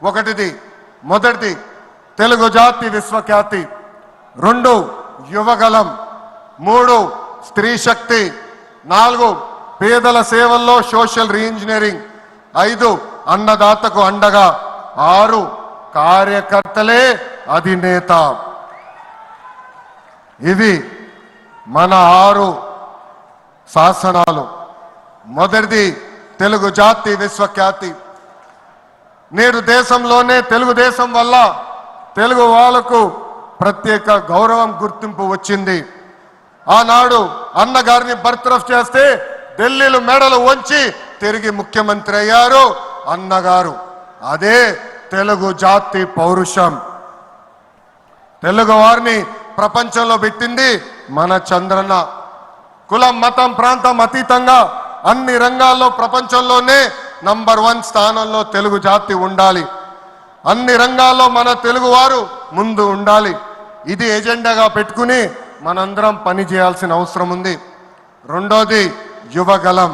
మొదటిది తెలుగు జాతి విశ్వఖ్యాతి, 2 యువగలం, 3 స్త్రీ శక్తి, 4 పేదల సేవల్లో సోషల్ రీఇంజనీరింగ్, 5 అన్నదాతకు అండగా, 6 కార్యకర్తలే అధినేత. ఇవి మన 6 శాసనాలు. మొదటిది తెలుగు జాతి విశ్వఖ్యాతి. నేడు దేశంలోనే తెలుగుదేశం వల్ల తెలుగు వాళ్ళకు ప్రత్యేక గౌరవం గుర్తింపు వచ్చింది. ఆనాడు అన్నగారిని బర్తరఫ్ చేస్తే ఢిల్లీలో మెడలు వంచి తిరిగి ముఖ్యమంత్రి అయ్యారు అన్నగారు. అదే తెలుగు జాతి పౌరుషం. తెలుగు వారిని ప్రపంచంలో పెట్టింది మన చంద్రన్న. కులం, మతం, ప్రాంతం అతీతంగా అన్ని రంగాల్లో ప్రపంచంలోనే నంబర్ 1 స్థానంలో తెలుగు జాతి ఉండాలి. అన్ని రంగాల్లో మన తెలుగువారు ముందు ఉండాలి. ఇది ఎజెండాగా పెట్టుకుని మనందరం పని చేయాల్సిన అవసరం ఉంది. రెండోది యువగలం.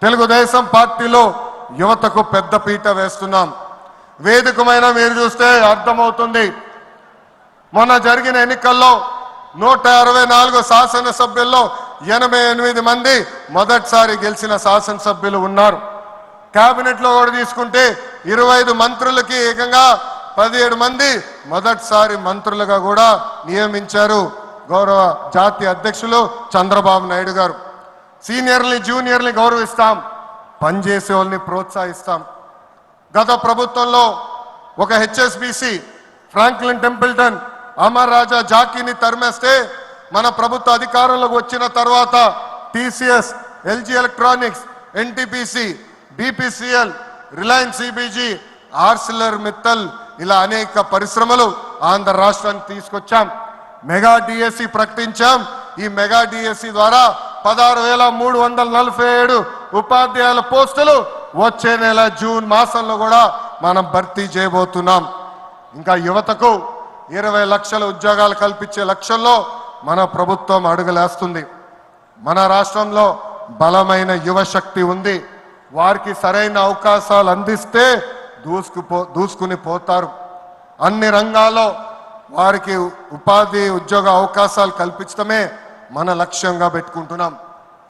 తెలుగుదేశం పార్టీలో యువతకు పెద్ద పీట వేస్తున్నాం. వేదికమైన మీరు చూస్తే అర్థమవుతుంది. మొన్న జరిగిన ఎన్నికల్లో 164 శాసనసభ్యుల్లో 88 మంది మొదటిసారి గెలిచిన శాసనసభ్యులు ఉన్నారు. కేబినెట్లో కూడా తీసుకుంటే 25 మంత్రులకి ఏకంగా 17 మంది మొదటిసారి మంత్రులుగా కూడా నియమించారు గౌరవ జాతీయ అధ్యక్షులు చంద్రబాబు నాయుడు గారు. సీనియర్ని, జూనియర్ని గౌరవిస్తాం, పనిచేసే వాళ్ళని ప్రోత్సహిస్తాం. గత ప్రభుత్వంలో ఒక HSBC Franklin Templeton, Amar Raja జాకీని తరిమేస్తే మన ప్రభుత్వ అధికారంలోకి వచ్చిన తర్వాత TCS, LG electronics, NTPC, BPCL, Reliance CBG, ArcelorMittal ఇలా అనేక పరిశ్రమలు ఆంధ్ర రాష్ట్రానికి తీసుకొచ్చాం. మెగా డిఎస్సి ప్రకటించాం. ఈ మెగా డిఎస్సి ద్వారా 16,347 ఉపాధ్యాయుల పోస్టులు వచ్చే నెల జూన్ మాసంలో కూడా మనం భర్తీ చేయబోతున్నాం. ఇంకా యువతకు 20 లక్షల ఉద్యోగాలు కల్పించే లక్ష్యంలో మన ప్రభుత్వం అడుగులేస్తుంది. మన రాష్ట్రంలో బలమైన యువ శక్తి ఉంది. వారికి సరైన అవకాశాలు అందిస్తే దూసుకుని పోతారు. అన్ని రంగాల్లో వారికి ఉపాధి, ఉద్యోగ అవకాశాలు కల్పించడమే మన లక్ష్యంగా పెట్టుకుంటున్నాం.